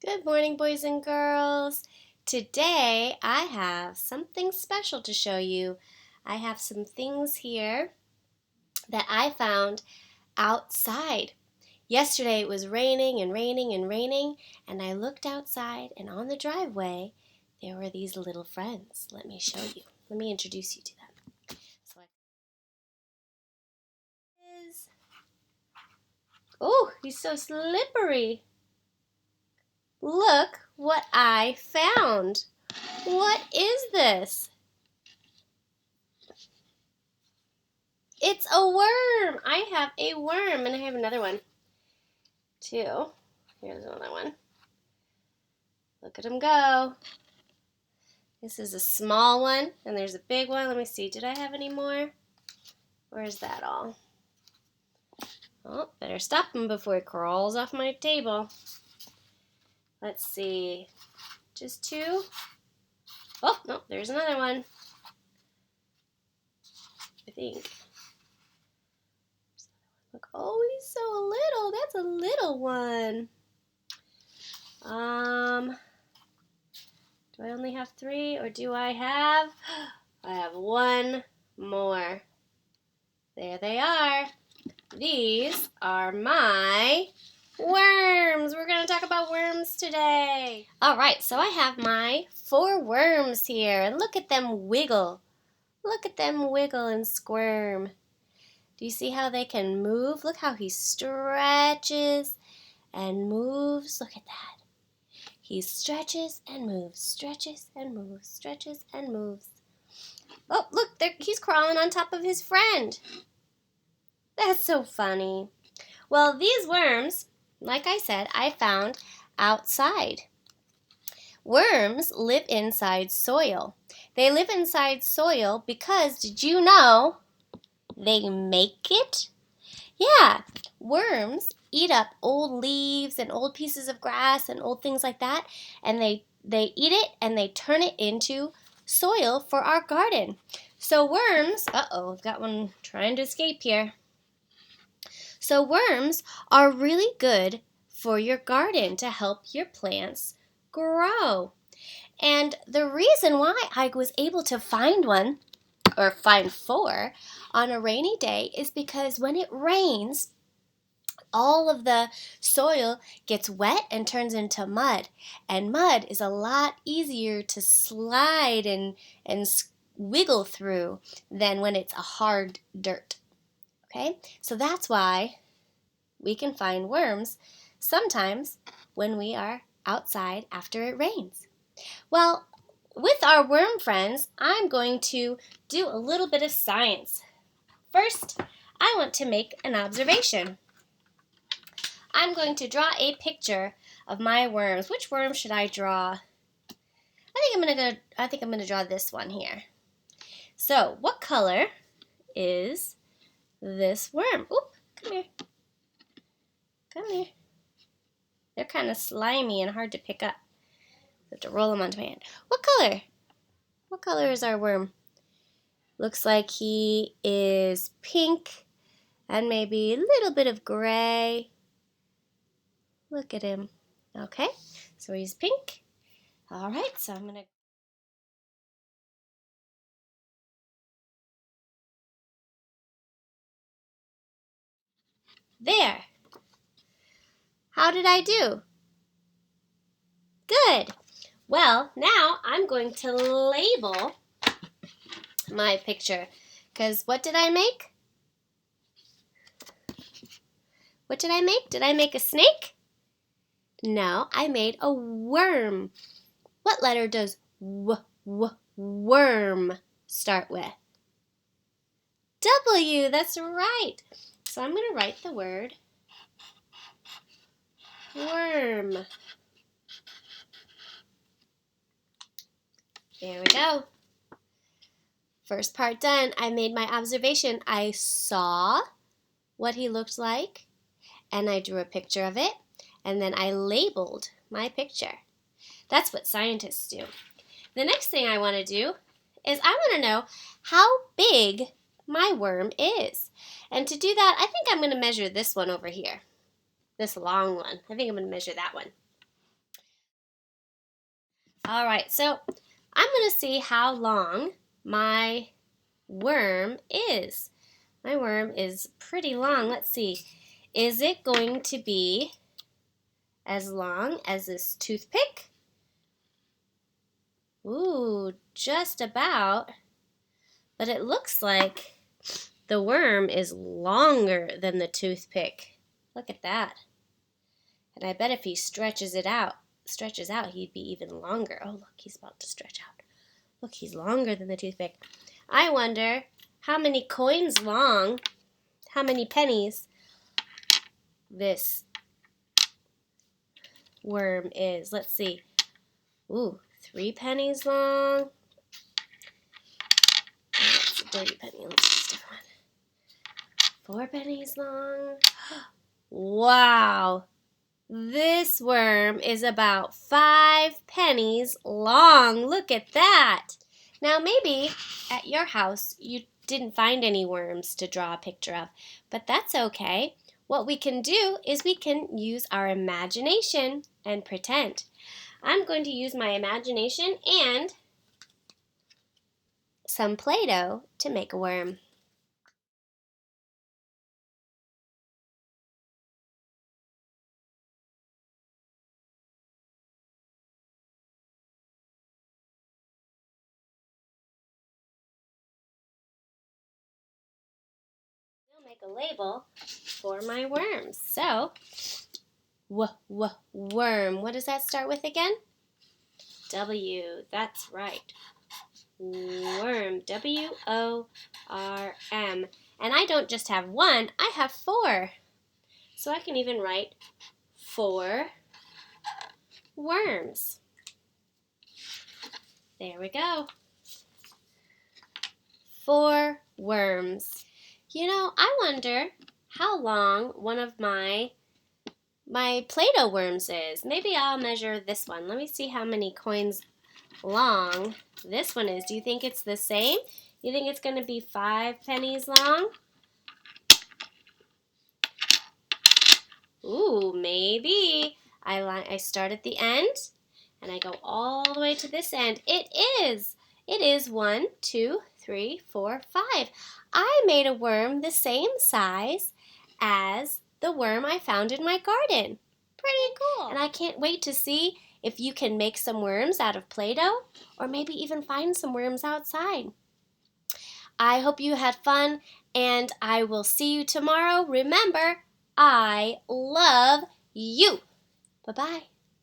Good morning, boys and girls. Today I have something special to show you. I have some things here that I found outside. Yesterday it was raining and raining and raining, and I looked outside, and on the driveway there were these little friends. Let me show you. Let me introduce you to them. Oh, he's so slippery. Look what I found. What is this? It's a worm. I have a worm, and I have another one too. Here's another one. Look at him go. This is a small one, and there's a big one. Let me see. Did I have any more? Where's that all? Oh, better stop him before he crawls off my table. Let's see. Just two? Oh, no, there's another one. I think. Look, oh, he's so little. That's a little one. Do I only have three, or do I have one more. There they are. These are my worms. We're going to talk about worms today. All right, so I have my 4 worms here, and look at them wiggle. Look at them wiggle and squirm. Do you see how they can move? Look how he stretches and moves. Look at that. He stretches and moves, stretches and moves, stretches and moves. Oh, look, he's crawling on top of his friend. That's so funny. Well, these worms, like I said, I found outside. Worms live inside soil. They live inside soil because, did you know, they make it? Yeah, worms eat up old leaves and old pieces of grass and old things like that, and they eat it and they turn it into soil for our garden. So worms, I've got one trying to escape here. So worms are really good for your garden to help your plants grow. And the reason why I was able to find one, or find 4, on a rainy day is because when it rains, all of the soil gets wet and turns into mud. And mud is a lot easier to slide and wiggle through than when it's a hard dirt. Okay? So that's why we can find worms sometimes when we are outside after it rains. Well, with our worm friends, I'm going to do a little bit of science. First, I want to make an observation. I'm going to draw a picture of my worms. Which worm should I draw? I think I'm going to draw this one here. So, what color is this worm? Oop, come here. Come here. They're kind of slimy and hard to pick up. I have to roll them onto my hand. What color? What color is our worm? Looks like he is pink and maybe a little bit of gray. Look at him. Okay, so he's pink. All right, so I'm going to... There. How did I do? Good. Well, now I'm going to label my picture, because what did I make? What did I make? Did I make a snake? No, I made a worm. What letter does worm start with? W, that's right. So I'm going to write the word worm. There we go. First part done. I made my observation. I saw what he looked like, and I drew a picture of it, and then I labeled my picture. That's what scientists do. The next thing I want to do is I want to know how big my worm is. And to do that, I think I'm going to measure this one over here. This long one. I think I'm going to measure that one. All right, so I'm going to see how long my worm is. My worm is pretty long. Let's see. Is it going to be as long as this toothpick? Ooh, just about. But it looks like the worm is longer than the toothpick. Look at that. And I bet if he stretches out, he'd be even longer. Oh, look, he's about to stretch out. Look, he's longer than the toothpick. I wonder how many coins long, how many pennies this worm is. Let's see. Ooh, 3 pennies long. That's a dirty penny. Let's use a different one. 4 pennies long. Wow. This worm is about 5 pennies long. Look at that. Now maybe at your house you didn't find any worms to draw a picture of, but that's okay. What we can do is we can use our imagination and pretend. I'm going to use my imagination and some Play-Doh to make a worm. I'll make a label for my worms. So, worm. What does that start with again? W. That's right. Worm. W-O-R-M. And I don't just have 1, I have 4. So I can even write 4 worms. There we go. 4 worms. You know, I wonder how long one of my Play-Doh worms is. Maybe I'll measure this one. Let me see how many coins long this one is. Do you think it's the same? You think it's going to be 5 pennies long? Ooh, maybe. I start at the end and I go all the way to this end. It is 1, 2, 3, 4, 5. I made a worm the same size as the worm I found in my garden. Pretty cool. And I can't wait to see if you can make some worms out of Play-Doh or maybe even find some worms outside. I hope you had fun and I will see you tomorrow. Remember, I love you. Bye-bye.